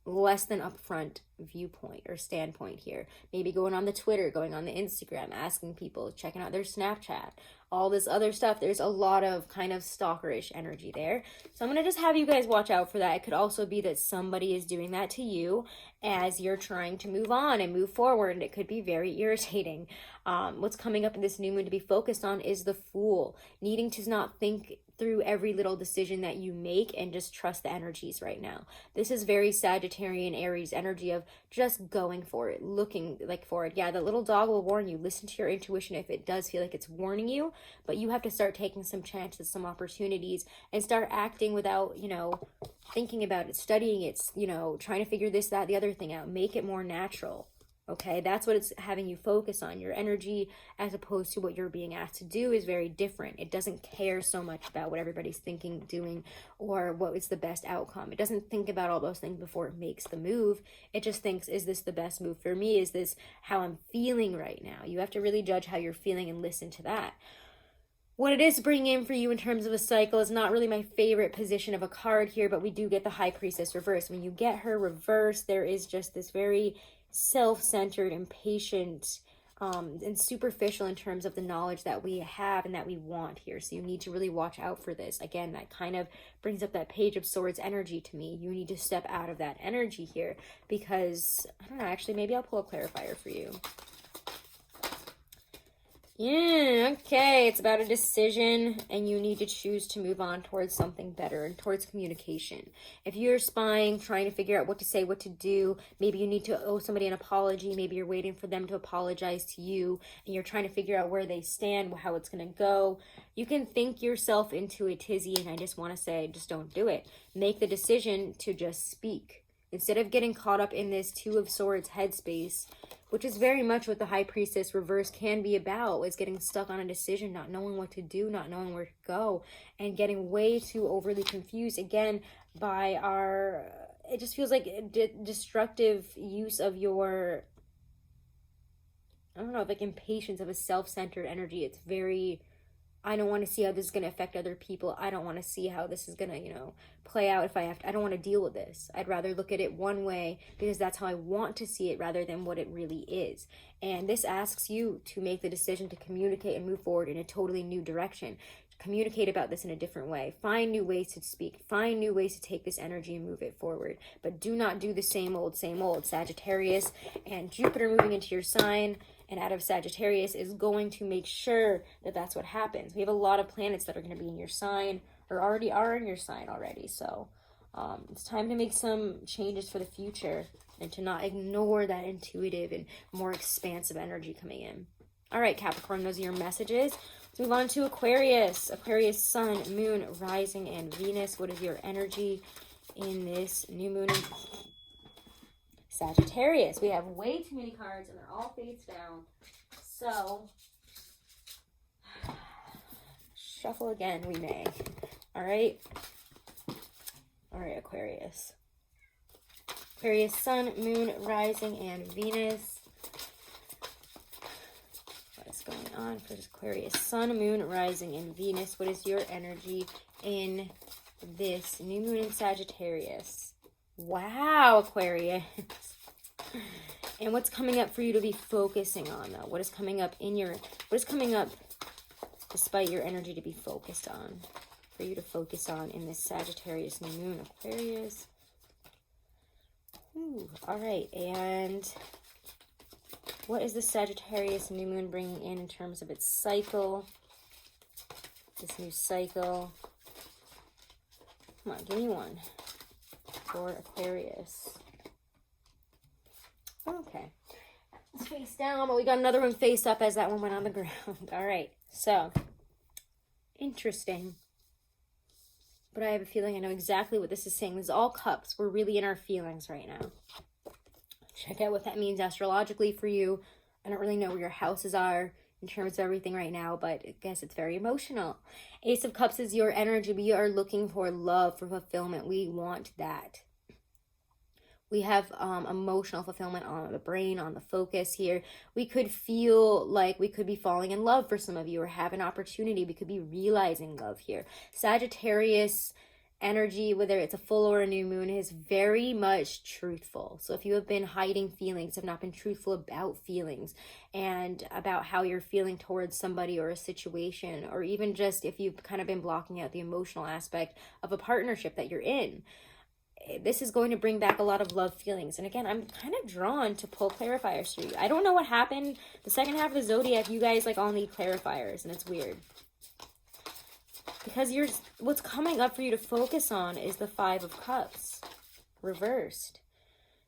Speaker 1: less than upfront viewpoint or standpoint here. Maybe going on the Twitter, going on the Instagram, asking people, checking out their Snapchat, all this other stuff. There's a lot of kind of stalkerish energy there. So I'm going to just have you guys watch out for that. It could also be that somebody is doing that to you as you're trying to move on and move forward, and it could be very irritating. What's coming up in this new moon to be focused on is the Fool, needing to not think through every little decision that you make and just trust the energies right now. This is very Sagittarian Aries energy of just going for it, looking like for it. Yeah, the little dog will warn you. Listen to your intuition if it does feel like it's warning you, but you have to start taking some chances, some opportunities, and start acting without, you know, thinking about it, studying it, you know, trying to figure this, that, the other thing out. Make it more natural. Okay, that's what it's having you focus on. Your energy, as opposed to what you're being asked to do, is very different. It doesn't care so much about what everybody's thinking, doing, or what is the best outcome. It doesn't think about all those things before it makes the move. It just thinks, is this the best move for me? Is this how I'm feeling right now? You have to really judge how you're feeling and listen to that. What it is bringing in for you in terms of a cycle is not really my favorite position of a card here, but we do get the High Priestess reversed. When you get her reversed, there is just this very self-centered, impatient, and superficial in terms of the knowledge that we have and that we want here. So you need to really watch out for this. Again, that kind of brings up that Page of Swords energy to me. You need to step out of that energy here because, I don't know, actually, maybe I'll pull a clarifier for you. Yeah, okay, it's about a decision and you need to choose to move on towards something better and towards communication. If you're spying, trying to figure out what to say, what to do, maybe you need to owe somebody an apology, maybe you're waiting for them to apologize to you and you're trying to figure out where they stand, how it's going to go. You can think yourself into a tizzy, and I just want to say, just don't do it. Make the decision to just speak. Instead of getting caught up in this Two of Swords headspace, which is very much what the High Priestess reverse can be about, is getting stuck on a decision, not knowing what to do, not knowing where to go, and getting way too overly confused, again, by our, it just feels like a destructive use of your, I don't know, like impatience of a self-centered energy. It's very, I don't want to see how this is going to affect other people. I don't want to see how this is going to, play out if I have to. I don't want to deal with this. I'd rather look at it one way because that's how I want to see it rather than what it really is. And this asks you to make the decision to communicate and move forward in a totally new direction. Communicate about this in a different way. Find new ways to speak. Find new ways to take this energy and move it forward. But do not do the same old. Sagittarius and Jupiter moving into your sign and out of Sagittarius is going to make sure that that's what happens. We have a lot of planets that are going to be in your sign or already are in your sign already. So it's time to make some changes for the future and to not ignore that intuitive and more expansive energy coming in. All right, Capricorn, those are your messages. Let's move on to Aquarius. Aquarius, Sun, Moon, Rising, and Venus. What is your energy in this new moon? Sagittarius. We have way too many cards and they're all face down. So, shuffle again we may. All right. All right, Aquarius. Aquarius, Sun, Moon, Rising, and Venus. What is going on for this Aquarius? Sun, Moon, Rising, and Venus. What is your energy in this new moon in Sagittarius? Wow, Aquarius. And what's coming up for you to be focusing on, though? What is coming up despite your energy to be focused on? For you to focus on in this Sagittarius new moon, Aquarius. Ooh, all right, and what is the Sagittarius new moon bringing in terms of its cycle? This new cycle. Come on, give me one for Aquarius. Okay, it's face down, but we got another one face up as that one went on the ground. All right, so interesting. But I have a feeling I know exactly what this is saying. This is all cups. We're really in our feelings right now. Check out what that means astrologically for you. I don't really know where your houses are in terms of everything right now, but I guess it's very emotional. Ace of Cups is your energy. We are looking for love, for fulfillment. We want that. We have emotional fulfillment on the brain, on the focus here. We could feel like we could be falling in love for some of you or have an opportunity. We could be realizing love here. Sagittarius energy, whether it's a full or a new moon, is very much truthful. So if you have been hiding feelings, have not been truthful about feelings and about how you're feeling towards somebody or a situation, or even just if you've kind of been blocking out the emotional aspect of a partnership that you're in, this is going to bring back a lot of love feelings. And again, I'm kind of drawn to pull clarifiers for you. I don't know what happened. The second half of the zodiac, you guys like all need clarifiers, and it's weird. Because what's coming up for you to focus on is the Five of Cups reversed.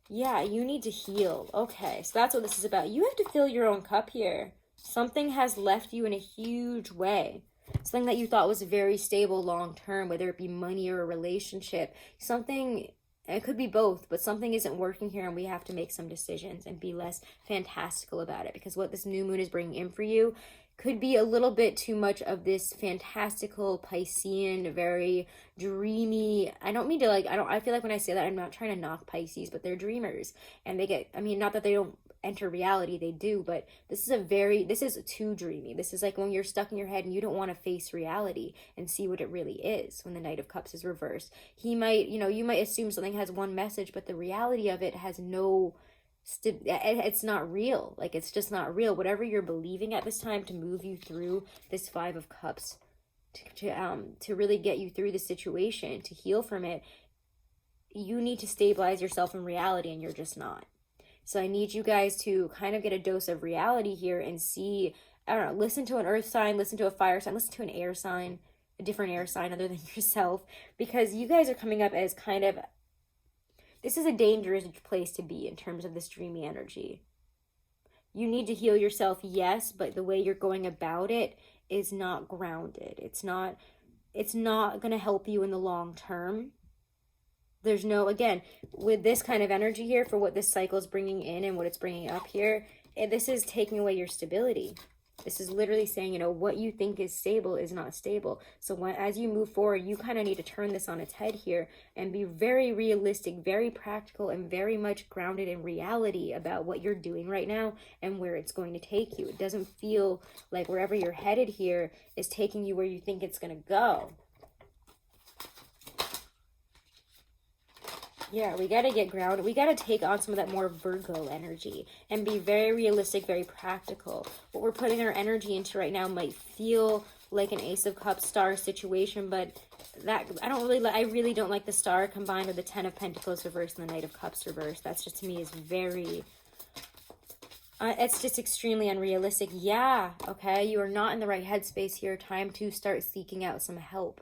Speaker 1: Yeah, you need to heal. Okay, so that's what this is about. You have to fill your own cup here. Something has left you in a huge way. Something that you thought was very stable long term, whether it be money or a relationship. Something And it could be both, but something isn't working here and we have to make some decisions and be less fantastical about it, because what this new moon is bringing in for you could be a little bit too much of this fantastical Piscean, very dreamy. I don't mean to I feel like when I say that, I'm not trying to knock Pisces, but they're dreamers and they get, I mean, not that they don't enter reality, they do, but this is too dreamy. This is like when you're stuck in your head and you don't want to face reality and see what it really is. When the Knight of Cups is reversed, you might assume something has one message, but the reality of it has no, it's not real. Like, it's just not real. Whatever you're believing at this time to move you through this Five of Cups, to really get you through the situation, to heal from it, you need to stabilize yourself in reality, and you're just not. So I need you guys to kind of get a dose of reality here and see, I don't know, listen to an earth sign, listen to a fire sign, listen to an air sign, a different air sign other than yourself, because you guys are coming up as kind of, this is a dangerous place to be in terms of this dreamy energy. You need to heal yourself, yes, but the way you're going about it is not grounded. It's not going to help you in the long term. There's no, again, with this kind of energy here, for what this cycle is bringing in and what it's bringing up here, this is taking away your stability. This is literally saying, what you think is stable is not stable. So as you move forward, you kind of need to turn this on its head here and be very realistic, very practical, and very much grounded in reality about what you're doing right now and where it's going to take you. It doesn't feel like wherever you're headed here is taking you where you think it's going to go. Yeah, we got to get grounded. We got to take on some of that more Virgo energy and be very realistic, very practical. What we're putting our energy into right now might feel like an Ace of Cups star situation, but that I really don't like the star combined with the Ten of Pentacles reversed and the Knight of Cups reversed. That's just, to me, is very, it's just extremely unrealistic. Yeah, okay, you are not in the right headspace here. Time to start seeking out some help.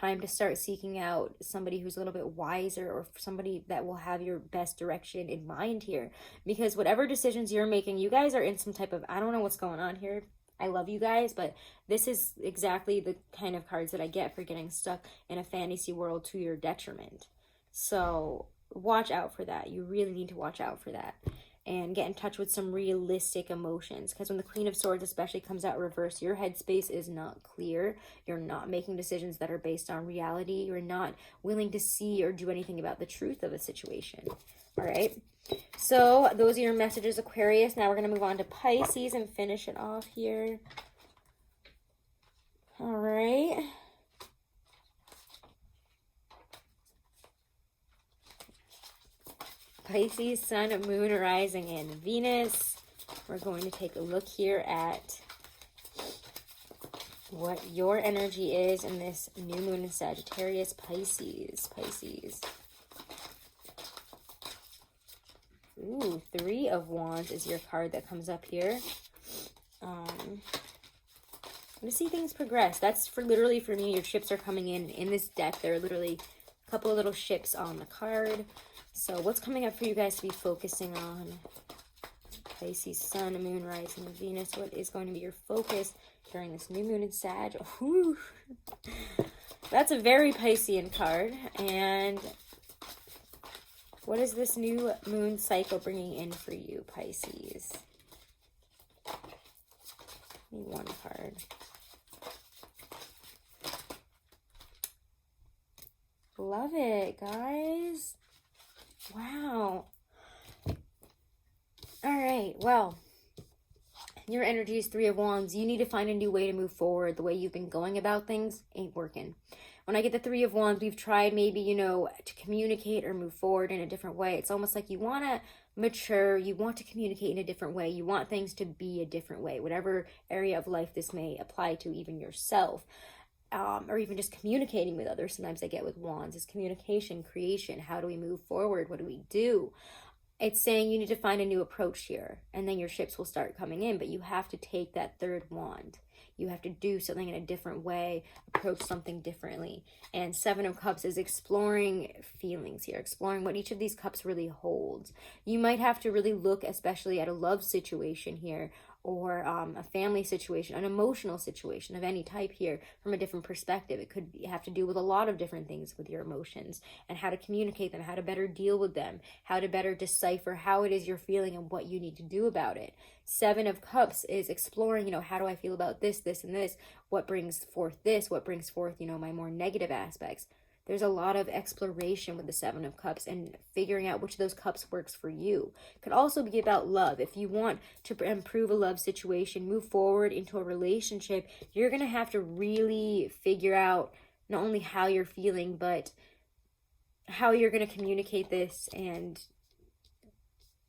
Speaker 1: Time to start seeking out somebody who's a little bit wiser, or somebody that will have your best direction in mind here. Because whatever decisions you're making, you guys are in some type of, I don't know what's going on here. I love you guys, but this is exactly the kind of cards that I get for getting stuck in a fantasy world to your detriment. So watch out for that. You really need to watch out for that. And get in touch with some realistic emotions, because when the Queen of Swords especially comes out reverse, your headspace is not clear. You're not making decisions that are based on reality. You're not willing to see or do anything about the truth of a situation. All right, so those are your messages, Aquarius. Now we're going to move on to Pisces and finish it off here. All right. Pisces, Sun, Moon, Rising, and Venus. We're going to take a look here at what your energy is in this new moon in Sagittarius, Pisces. Ooh, Three of Wands is your card that comes up here. I'm going to see things progress. That's literally for me. Your ships are coming in this deck. There are literally a couple of little ships on the card. So what's coming up for you guys to be focusing on? Pisces, Sun, Moon, Rising, and Venus. What is going to be your focus during this new moon in Sag? Ooh. That's a very Piscean card. And what is this new moon cycle bringing in for you, Pisces? Give me one card. Love it, guys. Wow. All right, well, your energy is Three of Wands. You need to find a new way to move forward. The way you've been going about things ain't working. When I get the Three of Wands, we've tried maybe, to communicate or move forward in a different way. It's almost like you want to mature, you want to communicate in a different way, you want things to be a different way, whatever area of life this may apply to, even yourself. Or even just communicating with others. Sometimes I get with Wands is communication, creation. How do we move forward? What do we do? It's saying you need to find a new approach here, and then your ships will start coming in, but you have to take that third wand. You have to do something in a different way, approach something differently. And Seven of Cups is exploring feelings here, exploring what each of these cups really holds. You might have to really look especially at a love situation here, or a family situation, an emotional situation of any type here from a different perspective. It could have to do with a lot of different things with your emotions and how to communicate them, how to better deal with them, how to better decipher how it is you're feeling and what you need to do about it. Seven of Cups is exploring, how do I feel about this, this, and this? What brings forth this? What brings forth, my more negative aspects? There's a lot of exploration with the Seven of Cups and figuring out which of those cups works for you. It could also be about love. If you want to improve a love situation, move forward into a relationship, you're going to have to really figure out not only how you're feeling, but how you're going to communicate this and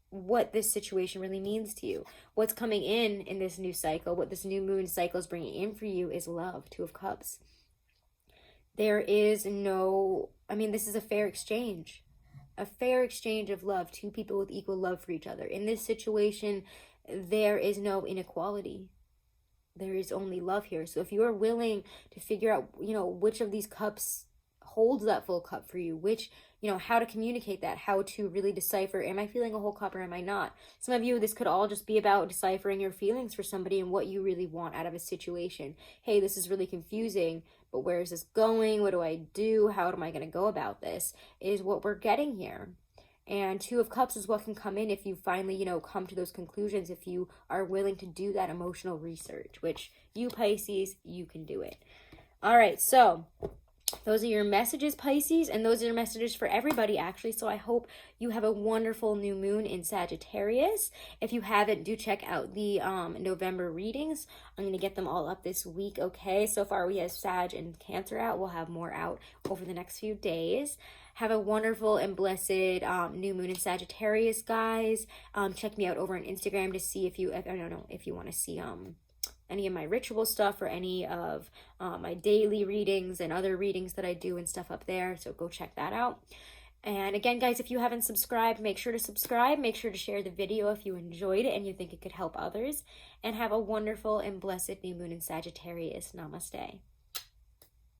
Speaker 1: what this situation really means to you. What's coming in this new cycle, what this new moon cycle is bringing in for you is love, Two of Cups. There is no, this is a fair exchange of love, two people with equal love for each other. In this situation, there is no inequality. There is only love here. So if you are willing to figure out, which of these cups holds that full cup for you, which, how to communicate that, how to really decipher, am I feeling a whole cup or am I not? Some of you, this could all just be about deciphering your feelings for somebody and what you really want out of a situation. Hey, this is really confusing, but where is this going? What do I do? How am I going to go about this? Is what we're getting here. And Two of Cups is what can come in if you finally, come to those conclusions, if you are willing to do that emotional research, which you Pisces, you can do it. All right, so those are your messages, Pisces, and those are your messages for everybody, actually. So I hope you have a wonderful new moon in Sagittarius. If you haven't, do check out the November readings. I'm going to get them all up this week, okay? So far, we have Sag and Cancer out. We'll have more out over the next few days. Have a wonderful and blessed new moon in Sagittarius, guys. Check me out over on Instagram to see if you want to see any of my ritual stuff or any of my daily readings and other readings that I do and stuff up there. So go check that out. And again, guys, if you haven't subscribed, make sure to subscribe. Make sure to share the video if you enjoyed it and you think it could help others. And have a wonderful and blessed new moon in Sagittarius. Namaste.